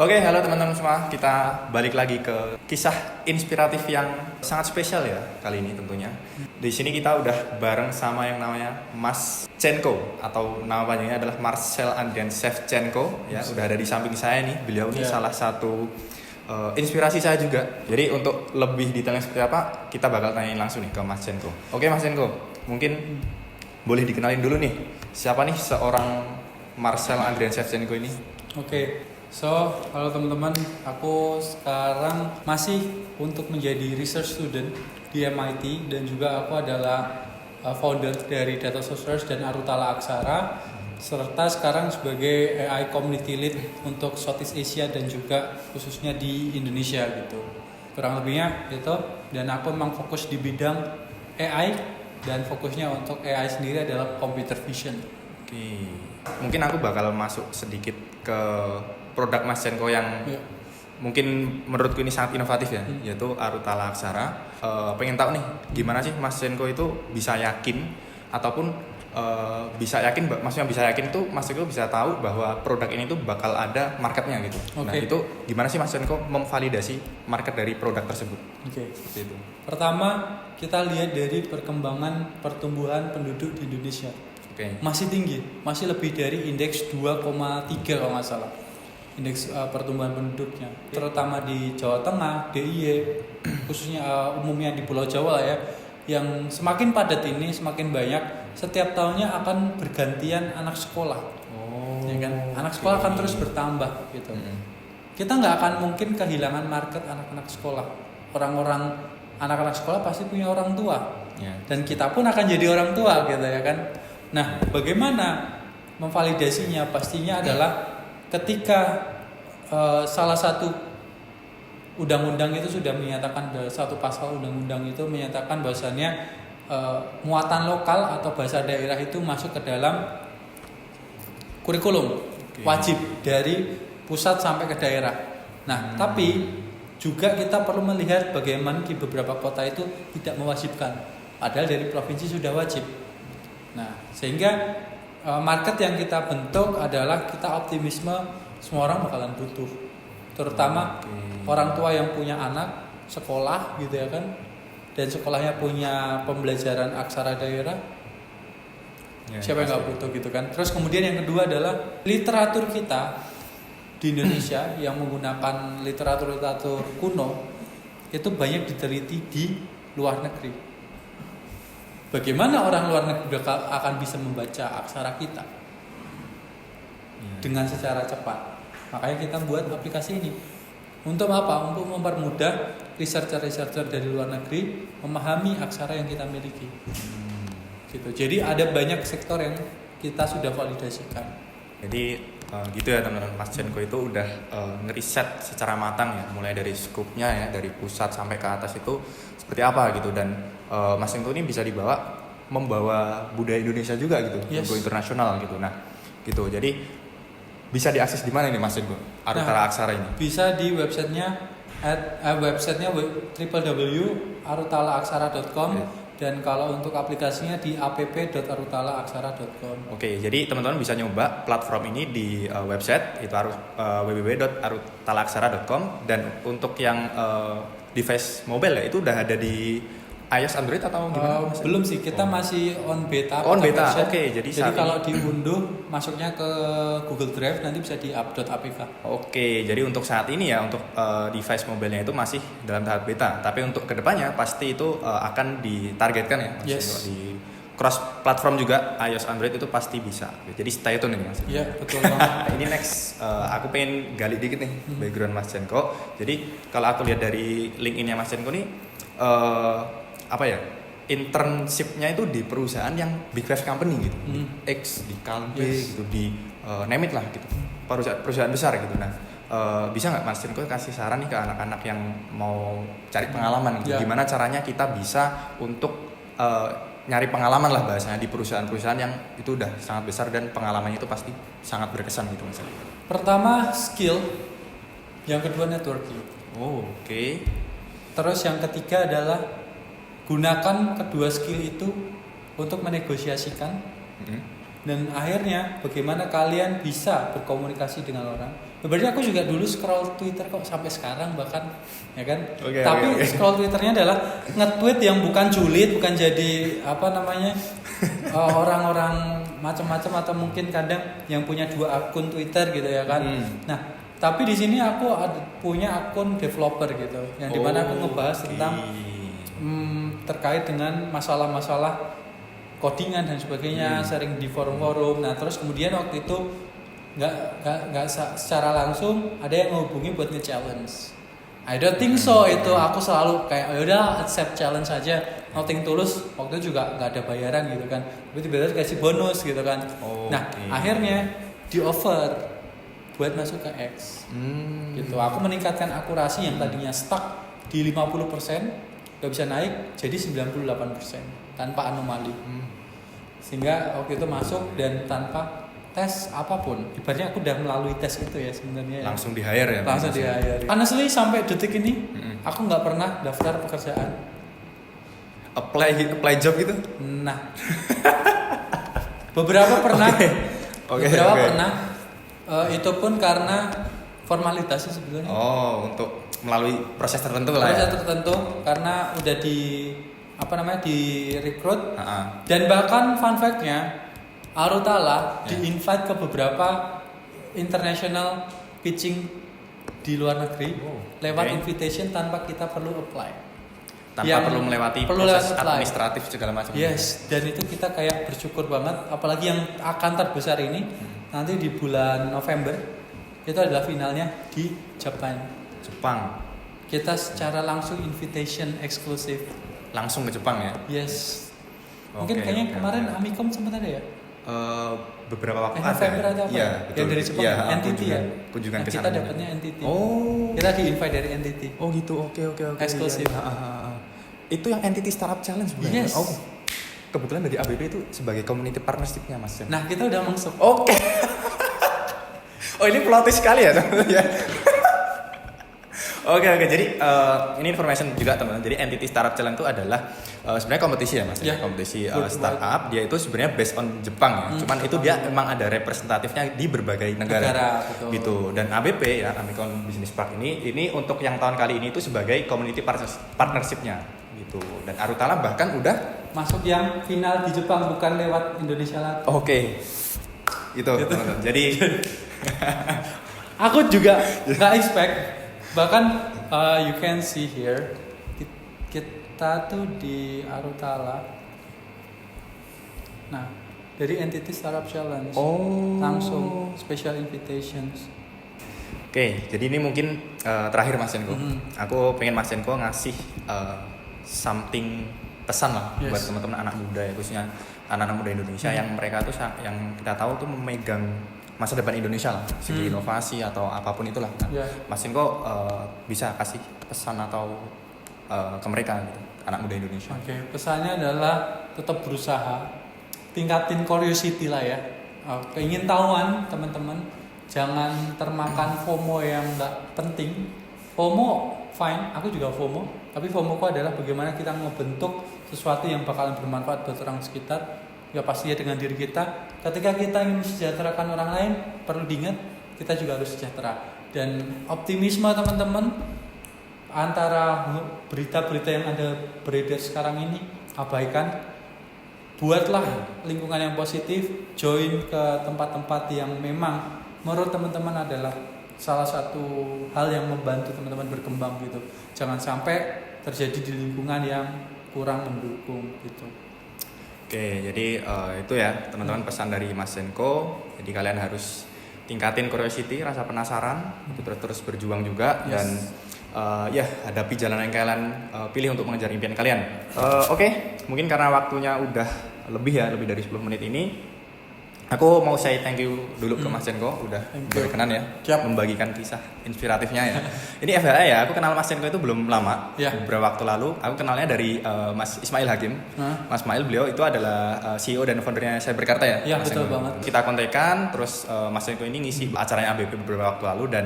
Oke, halo teman-teman semua. Kita balik lagi ke kisah inspiratif yang sangat spesial ya kali ini tentunya. Di sini kita udah bareng sama yang namanya Mas Chenko atau nama panjangnya adalah Marcel Andrian Shevchenko ya. Udah ada di samping saya nih. Beliau ini salah satu inspirasi saya juga. Jadi untuk lebih detailnya seperti apa, kita bakal tanyain langsung nih ke Mas Chenko. Oke, Mas Chenko, mungkin boleh dikenalin dulu nih. Siapa nih seorang Marcel Andrian Shevchenko ini? Oke. Halo teman-teman, aku sekarang masih untuk menjadi research student di MIT dan juga aku adalah founder dari Data Source dan Arutala Aksara serta sekarang sebagai AI Community Lead untuk Southeast Asia dan juga khususnya di Indonesia gitu. Kurang lebihnya itu, dan aku memang fokus di bidang AI dan fokusnya untuk AI sendiri adalah computer vision. Oke. Mungkin aku bakal masuk sedikit ke produk Mas Chenko yang mungkin menurutku ini sangat inovatif ya, yaitu Arutala Aksara. Pengen tahu nih, gimana sih Mas Chenko itu bisa yakin ataupun bisa yakin, maksudnya bisa yakin itu Mas Chenko bisa tahu bahwa produk ini tuh bakal ada marketnya gitu. Nah itu gimana sih Mas Chenko memvalidasi market dari produk tersebut? Seperti itu. Pertama kita lihat dari perkembangan pertumbuhan penduduk di Indonesia. Masih tinggi, masih lebih dari indeks 2,3 kalau nggak salah. Indeks pertumbuhan penduduknya, terutama di Jawa Tengah, DIY, khususnya umumnya di Pulau Jawa ya, yang semakin padat ini, semakin banyak, setiap tahunnya akan bergantian anak sekolah, ya kan? Anak sekolah akan terus bertambah gitu. Kita nggak akan mungkin kehilangan market anak-anak sekolah. Anak-anak sekolah pasti punya orang tua, dan kita pun akan jadi orang tua gitu ya kan. Nah, bagaimana memvalidasinya? Pastinya adalah ketika salah satu undang-undang itu sudah menyatakan, satu pasal undang-undang itu menyatakan bahwasannya muatan lokal atau bahasa daerah itu masuk ke dalam kurikulum wajib dari pusat sampai ke daerah. Nah, tapi juga kita perlu melihat bagaimana di beberapa kota itu tidak mewajibkan, padahal dari provinsi sudah wajib. Nah, sehingga market yang kita bentuk adalah kita optimisme semua orang bakalan butuh, terutama orang tua yang punya anak sekolah gitu ya kan, dan sekolahnya punya pembelajaran aksara daerah. Siapa yang nggak butuh gitu kan. Terus kemudian yang kedua adalah literatur kita di Indonesia yang menggunakan literatur kuno itu banyak diteliti di luar negeri. Bagaimana orang luar negeri akan bisa membaca aksara kita dengan secara cepat? Makanya kita buat aplikasi ini. Untuk apa? Untuk mempermudah researcher dari luar negeri memahami aksara yang kita miliki. Gitu. Jadi ada banyak sektor yang kita sudah validasikan. Jadi gitu ya teman-teman, Mas Chenko itu udah ngeriset secara matang ya, mulai dari skupnya ya, dari pusat sampai ke atas itu seperti apa gitu, dan Mas Chenko ini bisa membawa budaya Indonesia juga gitu, go internasional gitu. Nah, gitu. Jadi bisa diakses di mana nih Mas Chenko Arutala Aksara ini? Bisa di websitenya www.arutalaaksara.com. Dan kalau untuk aplikasinya di app.arutalaaaksara.com. Oke, jadi teman-teman bisa nyoba platform ini di website itu www.arutalaaksara.com, dan untuk yang device mobile ya itu udah ada di iOS, Android atau gimana? Belum sih, kita masih on beta. Oke, jadi kalau diunduh masuknya ke Google Drive nanti bisa di app.apk. Oke, jadi untuk saat ini ya untuk device mobilenya itu masih dalam tahap beta. Tapi untuk kedepannya pasti itu akan ditargetkan ya, di cross platform juga iOS, Android itu pasti bisa. Jadi stay tune nih Mas. Iya, betul banget. Ini next aku pengen gali dikit nih background Mas Chenko. Jadi kalau aku lihat dari LinkedIn-nya Mas Chenko nih internship-nya itu di perusahaan yang big five company gitu, di X, di Kalbe gitu, di name it lah gitu, perusahaan besar gitu. Nah, bisa nggak Mas Chenko kasih saran nih ke anak-anak yang mau cari pengalaman gitu, gimana caranya kita bisa untuk nyari pengalaman lah bahasanya di perusahaan-perusahaan yang itu udah sangat besar dan pengalamannya itu pasti sangat berkesan gitu Mas. Pertama skill, yang kedua networking. Oke. Terus yang ketiga adalah gunakan kedua skill itu untuk menegosiasikan, dan akhirnya bagaimana kalian bisa berkomunikasi dengan orang Sebenarnya aku juga dulu scroll Twitter kok sampai sekarang bahkan, ya kan. Oke, Tapi oke. scroll Twitternya adalah nge-tweet yang bukan julid, bukan jadi apa namanya orang-orang macam-macam atau mungkin kadang yang punya 2 akun Twitter gitu ya kan. Nah, tapi di sini aku punya akun developer gitu, yang dimana aku ngebahas tentang terkait dengan masalah-masalah codingan dan sebagainya, sering di forum-forum. Nah, terus kemudian waktu itu nggak secara langsung ada yang menghubungi buat nge-challenge. I don't think so itu, aku selalu kayak yaudah accept challenge aja, nothing tulus. Waktu itu juga nggak ada bayaran gitu kan, tapi tiba-tiba dikasih bonus gitu kan. Nah, akhirnya di offer buat masuk ke X gitu. Aku meningkatkan akurasi yang tadinya stuck di 50%, nggak bisa naik jadi 98% tanpa anomali. Sehingga waktu itu masuk dan tanpa tes apapun. Ibaratnya aku udah melalui tes itu ya sebenarnya. Langsung di hire ya? Langsung di hire. Honestly sampai detik ini aku nggak pernah daftar pekerjaan. Apply job gitu? Nah, beberapa pernah. Beberapa pernah. Itu pun karena formalitas sih sebetulnya. Oh, untuk melalui proses tertentu lah ya? Proses tertentu karena udah di rekrut. Dan bahkan fun fact-nya Arutala di-invite ke beberapa international pitching di luar negeri lewat invitation tanpa kita perlu apply. Tanpa perlu melewati proses administratif segala macam. Yes, dan itu kita kayak bersyukur banget. Apalagi yang akan terbesar ini nanti di bulan November itu adalah finalnya di Jepang. Kita secara langsung invitation eksklusif. Langsung ke Jepang ya? Yes. Mungkin kayaknya kemarin Amikom sempat ada ya? Beberapa waktu November atau apa? Iya, betul. Yang dari Jepang, ya, NTT ya? Kunjungan ke Kita sana. dapatnya NTT. Oh. Kita di-invite dari NTT. Oh gitu, oke. Eksklusif. Iya. Itu yang Entity Startup Challenge bukan? Yes. Oh. Kebetulan dari ABB itu sebagai community partnership-nya Mas. Nah, kita udah masuk. Oke. Oh ini plot twist sekali ya teman-teman ya. Oke, jadi ini information juga teman-teman. Jadi Entity Startup Challenge itu adalah sebenarnya kompetisi ya Mas. Kompetisi startup. Dia itu sebenarnya based on Jepang ya. Cuman itu dia memang ada representatifnya di berbagai negara gitu. Dan ABP ya, Amikom Business Park ini untuk yang tahun kali ini itu sebagai community partnership-nya gitu. Dan Arutala bahkan udah masuk yang final di Jepang, bukan lewat Indonesia lagi. Oke. Itu teman-teman. Jadi aku juga nggak expect. Bahkan you can see here kita tuh di Arutala. Nah, dari Entity Startup Challenge langsung special invitations. Oke, jadi ini mungkin terakhir Mas Senko. Aku pengen Mas Senko ngasih something pesan lah buat teman-teman anak muda ya, khususnya anak-anak muda Indonesia yang mereka tuh yang kita tahu tuh memegang masa depan Indonesia lah, segi inovasi atau apapun itulah. Nah, Mas Senko bisa kasih pesan atau ke mereka gitu, anak muda Indonesia. Oke, pesannya adalah tetap berusaha, tingkatin curiosity lah ya, keingintahuan teman-teman, jangan termakan FOMO yang nggak penting. FOMO fine, aku juga FOMO, tapi FOMO ku adalah bagaimana kita membentuk sesuatu yang bakalan bermanfaat buat orang sekitar. Ya pastinya dengan diri kita. Ketika kita ingin mensejahterakan orang lain, perlu diingat kita juga harus sejahtera. Dan optimisme teman-teman, antara berita-berita yang ada beredar sekarang ini, abaikan. Buatlah lingkungan yang positif, join ke tempat-tempat yang memang menurut teman-teman adalah salah satu hal yang membantu teman-teman berkembang gitu. Jangan sampai terjadi di lingkungan yang kurang mendukung gitu. Oke, jadi itu ya teman-teman pesan dari Mas Senko. Jadi kalian harus tingkatin curiosity, rasa penasaran, terus berjuang juga dan hadapi jalan yang kalian pilih untuk mengejar impian kalian. Oke, mungkin karena waktunya udah lebih dari 10 menit ini, aku mau say thank you dulu ke Mas Senko udah berkenan ya membagikan kisah inspiratifnya ya. Ini FYI ya, aku kenal Mas Senko itu belum lama, beberapa waktu lalu. Aku kenalnya dari Mas Ismail Hakim. Mas Ismail, beliau itu adalah CEO dan foundernya Cyberkarta ya. Iya, betul banget. Kita kontekan, terus Mas Senko ini ngisi acaranya ABP beberapa waktu lalu dan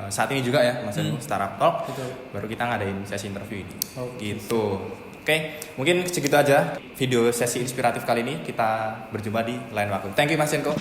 saat ini juga ya Mas Senko Startup Talk. Baru kita ngadain sesi interview ini. Gitu. Oke, mungkin segitu aja video sesi inspiratif kali ini. Kita berjumpa di lain waktu. Thank you Mas Senko.